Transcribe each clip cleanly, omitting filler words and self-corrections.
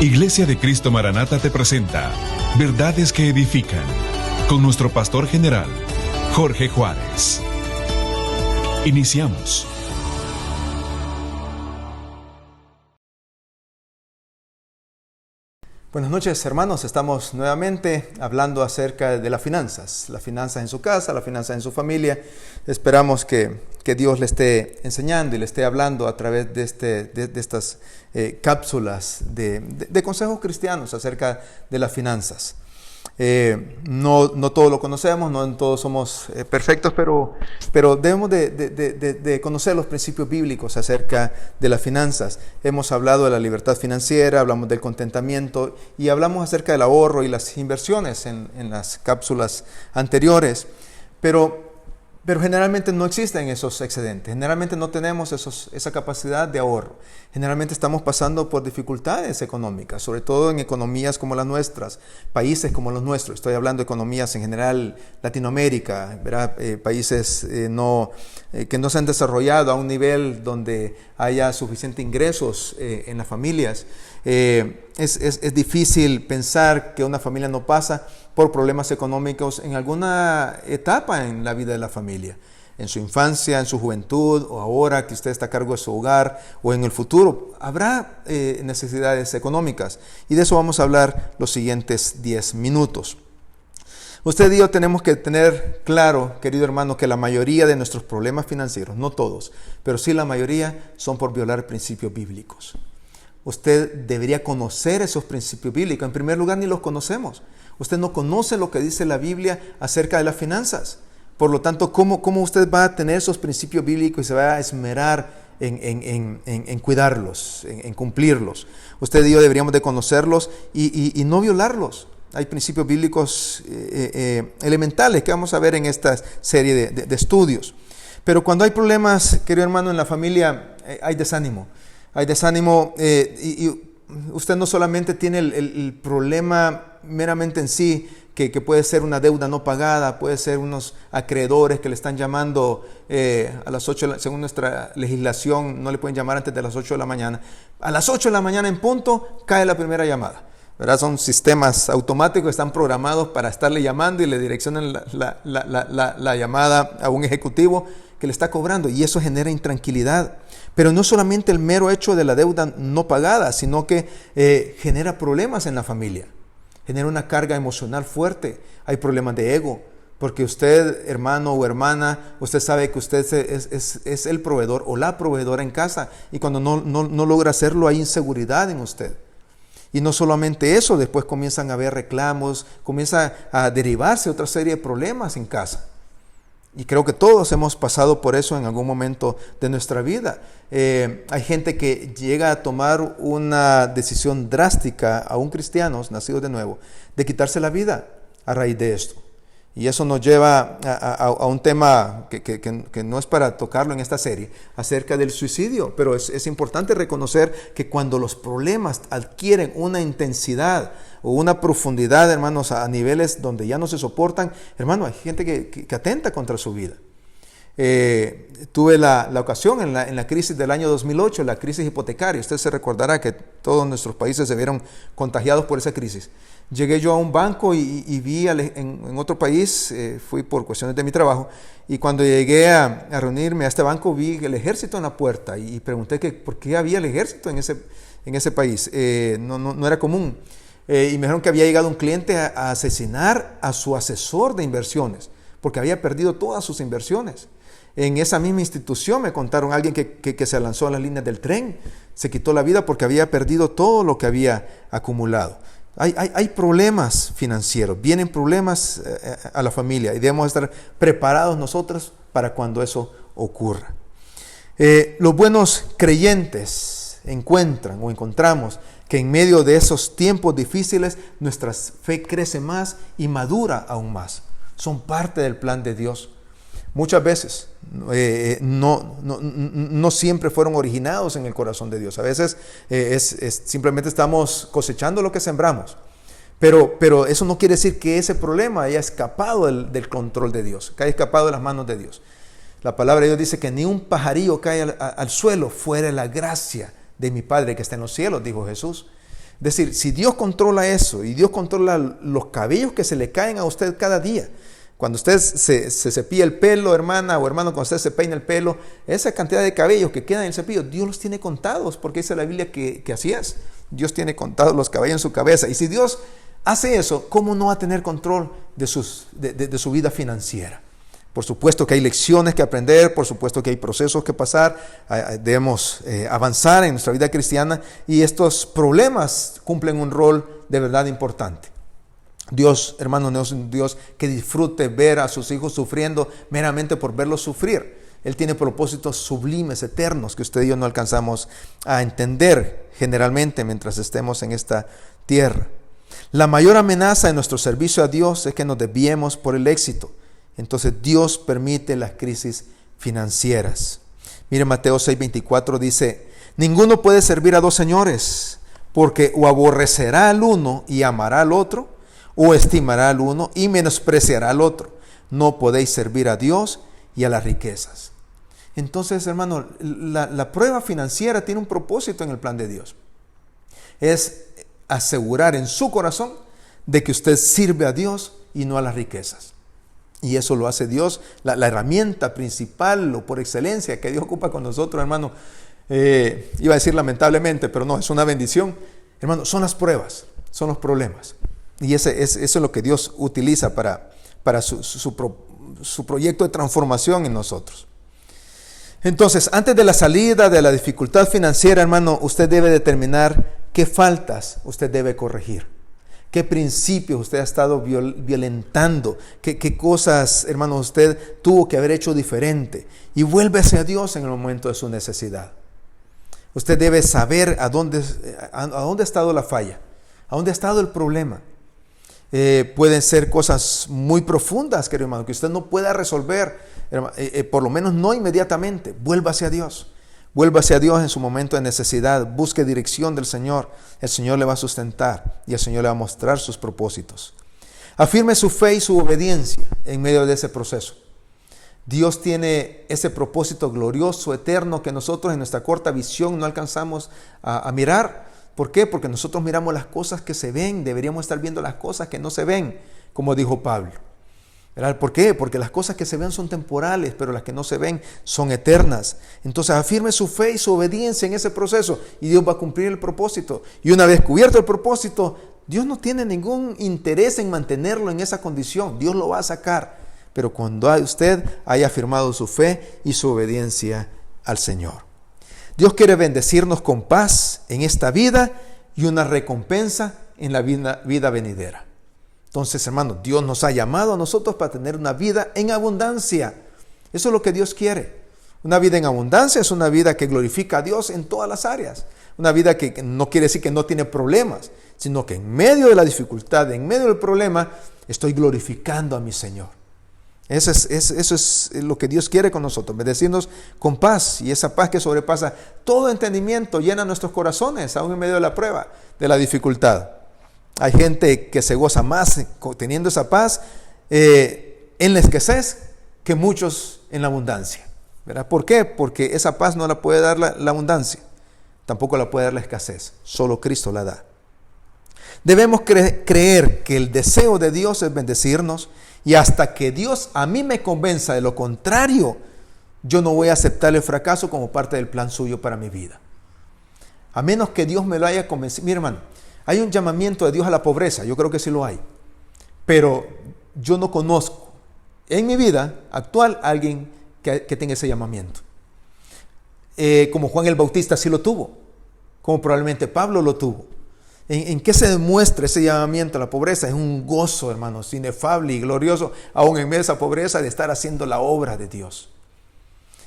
Iglesia de Cristo Maranata te presenta Verdades que Edifican, con nuestro pastor general, Jorge Juárez. Iniciamos. Buenas noches, hermanos. Estamos nuevamente hablando acerca de las finanzas en su casa, las finanzas en su familia. Esperamos que Dios le esté enseñando y le esté hablando a través de estas cápsulas de consejos cristianos acerca de las finanzas. No todos lo conocemos, no todos somos perfectos, pero debemos de conocer los principios bíblicos acerca de las finanzas. Hemos hablado de la libertad financiera, hablamos del contentamiento y hablamos acerca del ahorro y las inversiones en las cápsulas anteriores, pero generalmente no existen esos excedentes, generalmente no tenemos esa capacidad de ahorro. Generalmente estamos pasando por dificultades económicas, sobre todo en economías como las nuestras, países como los nuestros. Estoy hablando de economías en general, Latinoamérica, ¿verdad? Países que no se han desarrollado a un nivel donde haya suficientes ingresos en las familias. Es difícil pensar que una familia no pasa por problemas económicos en alguna etapa en la vida de la familia, en su infancia, en su juventud, o ahora que usted está a cargo de su hogar, o en el futuro. Habrá necesidades económicas, y de eso vamos a hablar los siguientes 10 minutos. Usted y yo tenemos que tener claro, querido hermano, que la mayoría de nuestros problemas financieros, no todos, pero sí la mayoría, son por violar principios bíblicos. Usted debería conocer esos principios bíblicos. En primer lugar, ni los conocemos. Usted no conoce lo que dice la Biblia acerca de las finanzas. Por lo tanto, ¿cómo usted va a tener esos principios bíblicos y se va a esmerar en cuidarlos, en cumplirlos? Usted y yo deberíamos de conocerlos y no violarlos. Hay principios bíblicos elementales que vamos a ver en esta serie de estudios. Pero cuando hay problemas, querido hermano, en la familia, hay desánimo. Hay desánimo y usted no solamente tiene el problema meramente en sí, que puede ser una deuda no pagada, puede ser unos acreedores que le están llamando a las 8, según nuestra legislación, no le pueden llamar antes de las 8 de la mañana. A las 8 de la mañana en punto cae la primera llamada, ¿verdad? Son sistemas automáticos que están programados para estarle llamando y le direccionan la llamada a un ejecutivo que le está cobrando, y eso genera intranquilidad. Pero no solamente el mero hecho de la deuda no pagada, sino que genera problemas en la familia, genera una carga emocional fuerte. Hay problemas de ego, porque usted, hermano o hermana, usted sabe que usted es el proveedor o la proveedora en casa, y cuando no logra hacerlo, hay inseguridad en usted. Y no solamente eso, después comienzan a haber reclamos, comienza a derivarse otra serie de problemas en casa. Y creo que todos hemos pasado por eso en algún momento de nuestra vida. Hay gente que llega a tomar una decisión drástica, aún cristianos, nacidos de nuevo, de quitarse la vida a raíz de esto. Y eso nos lleva a un tema que no es para tocarlo en esta serie, acerca del suicidio. Pero es importante reconocer que cuando los problemas adquieren una intensidad o una profundidad, hermanos, a niveles donde ya no se soportan, hermano, hay gente que atenta contra su vida. Tuve la ocasión en la crisis del año 2008, la crisis hipotecaria. Usted se recordará que todos nuestros países se vieron contagiados por esa crisis. Llegué yo a un banco y vi en otro país, fui por cuestiones de mi trabajo, y cuando llegué a reunirme a este banco, vi el ejército en la puerta y pregunté por qué había el ejército en ese país. No era común. Y me dijeron que había llegado un cliente a asesinar a su asesor de inversiones, porque había perdido todas sus inversiones. En esa misma institución me contaron alguien que se lanzó a las líneas del tren, se quitó la vida porque había perdido todo lo que había acumulado. Hay problemas financieros, vienen problemas a la familia, y debemos estar preparados nosotros para cuando eso ocurra. Los buenos creyentes encontramos que en medio de esos tiempos difíciles nuestra fe crece más y madura aún más. Son parte del plan de Dios. Muchas veces no siempre fueron originados en el corazón de Dios. A veces simplemente estamos cosechando lo que sembramos. Pero eso no quiere decir que ese problema haya escapado del control de Dios, que haya escapado de las manos de Dios. La palabra de Dios dice que ni un pajarillo cae al suelo fuera de la gracia de mi Padre que está en los cielos, dijo Jesús. decir, si Dios controla eso y Dios controla los cabellos que se le caen a usted cada día, cuando usted se cepilla el pelo, hermana o hermano, cuando usted se peina el pelo, esa cantidad de cabellos que quedan en el cepillo, Dios los tiene contados, porque dice la Biblia que así es. Dios tiene contados los cabellos en su cabeza. Y si Dios hace eso, ¿cómo no va a tener control de su vida financiera? Por supuesto que hay lecciones que aprender, por supuesto que hay procesos que pasar, debemos avanzar en nuestra vida cristiana, y estos problemas cumplen un rol de verdad importante. Dios, hermano, no es un Dios que disfrute ver a sus hijos sufriendo meramente por verlos sufrir. Él tiene propósitos sublimes, eternos, que usted y yo no alcanzamos a entender generalmente mientras estemos en esta tierra. La mayor amenaza en nuestro servicio a Dios es que nos desviemos por el éxito. Entonces Dios permite las crisis financieras. Mire, Mateo 6:24 dice: ninguno puede servir a dos señores, porque o aborrecerá al uno y amará al otro, o estimará al uno y menospreciará al otro. No podéis servir a Dios y a las riquezas. Entonces, hermano, la prueba financiera tiene un propósito en el plan de Dios. Es asegurar en su corazón de que usted sirve a Dios y no a las riquezas. Y eso lo hace Dios, la herramienta principal o por excelencia que Dios ocupa con nosotros, hermano. Iba a decir lamentablemente, pero no, es una bendición. Hermano, son las pruebas, son los problemas. Y eso es lo que Dios utiliza para su proyecto de transformación en nosotros. Entonces, antes de la salida de la dificultad financiera, hermano, usted debe determinar qué faltas usted debe corregir. ¿Qué principios usted ha estado violentando? ¿Qué cosas, hermano, usted tuvo que haber hecho diferente? Y vuélvese a Dios en el momento de su necesidad. Usted debe saber a dónde ha estado la falla, a dónde ha estado el problema. Pueden ser cosas muy profundas, querido hermano, que usted no pueda resolver, por lo menos no inmediatamente. Vuélvase a Dios. Vuélvase a Dios en su momento de necesidad. Busque dirección del Señor. El Señor le va a sustentar y el Señor le va a mostrar sus propósitos. Afirme su fe y su obediencia en medio de ese proceso. Dios tiene ese propósito glorioso, eterno, que nosotros en nuestra corta visión no alcanzamos a mirar. ¿Por qué? Porque nosotros miramos las cosas que se ven, deberíamos estar viendo las cosas que no se ven, como dijo Pablo. ¿Verdad? ¿Por qué? Porque las cosas que se ven son temporales, pero las que no se ven son eternas. Entonces afirme su fe y su obediencia en ese proceso y Dios va a cumplir el propósito. Y una vez cubierto el propósito, Dios no tiene ningún interés en mantenerlo en esa condición. Dios lo va a sacar. Pero cuando usted haya afirmado su fe y su obediencia al Señor. Dios quiere bendecirnos con paz en esta vida y una recompensa en la vida venidera. Entonces, hermanos, Dios nos ha llamado a nosotros para tener una vida en abundancia. Eso es lo que Dios quiere. Una vida en abundancia es una vida que glorifica a Dios en todas las áreas. Una vida que no quiere decir que no tiene problemas, sino que en medio de la dificultad, en medio del problema, estoy glorificando a mi Señor. Eso es lo que Dios quiere con nosotros, bendecirnos con paz, y esa paz que sobrepasa todo entendimiento llena nuestros corazones, aún en medio de la prueba, de la dificultad. Hay gente que se goza más teniendo esa paz en la escasez que muchos en la abundancia. ¿Verdad? ¿Por qué? Porque esa paz no la puede dar la abundancia, tampoco la puede dar la escasez, solo Cristo la da. Debemos creer que el deseo de Dios es bendecirnos, y hasta que Dios a mí me convenza de lo contrario, yo no voy a aceptar el fracaso como parte del plan suyo para mi vida. A menos que Dios me lo haya convencido. Mi hermano, hay un llamamiento de Dios a la pobreza, yo creo que sí lo hay. Pero yo no conozco en mi vida actual a alguien que tenga ese llamamiento. Como Juan el Bautista sí lo tuvo, como probablemente Pablo lo tuvo. ¿En qué se demuestra ese llamamiento a la pobreza? Es un gozo, hermanos, inefable y glorioso, aún en medio de esa pobreza, de estar haciendo la obra de Dios.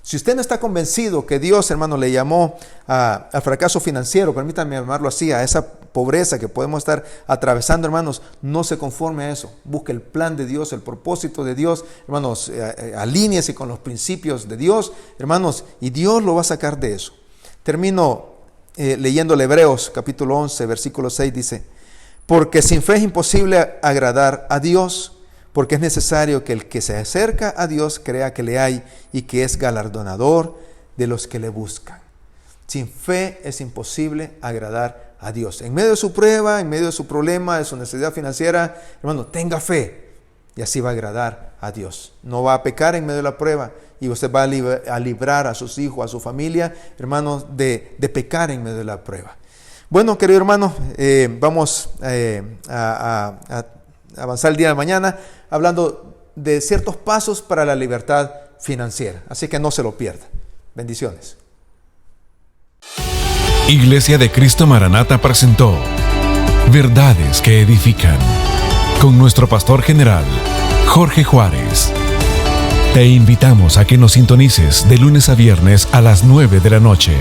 Si usted no está convencido que Dios, hermano, le llamó al fracaso financiero, permítanme llamarlo así, a esa pobreza que podemos estar atravesando, hermanos, no se conforme a eso. Busque el plan de Dios, el propósito de Dios, hermanos, alíñese con los principios de Dios, hermanos, y Dios lo va a sacar de eso. Termino leyendo Hebreos capítulo 11, versículo 6, dice: porque sin fe es imposible agradar a Dios, porque es necesario que el que se acerca a Dios crea que le hay y que es galardonador de los que le buscan. Sin fe es imposible agradar a Dios. En medio de su prueba, en medio de su problema, de su necesidad financiera, hermano, tenga fe y así va a agradar a Dios. No va a pecar en medio de la prueba y usted va a librar a sus hijos, a su familia, hermanos, de pecar en medio de la prueba. Bueno, querido hermano, vamos a avanzar el día de mañana hablando de ciertos pasos para la libertad financiera. Así que no se lo pierda. Bendiciones. Iglesia de Cristo Maranata presentó Verdades que Edifican con nuestro pastor general, Jorge Juárez. Te invitamos a que nos sintonices de lunes a viernes a las 9 de la noche.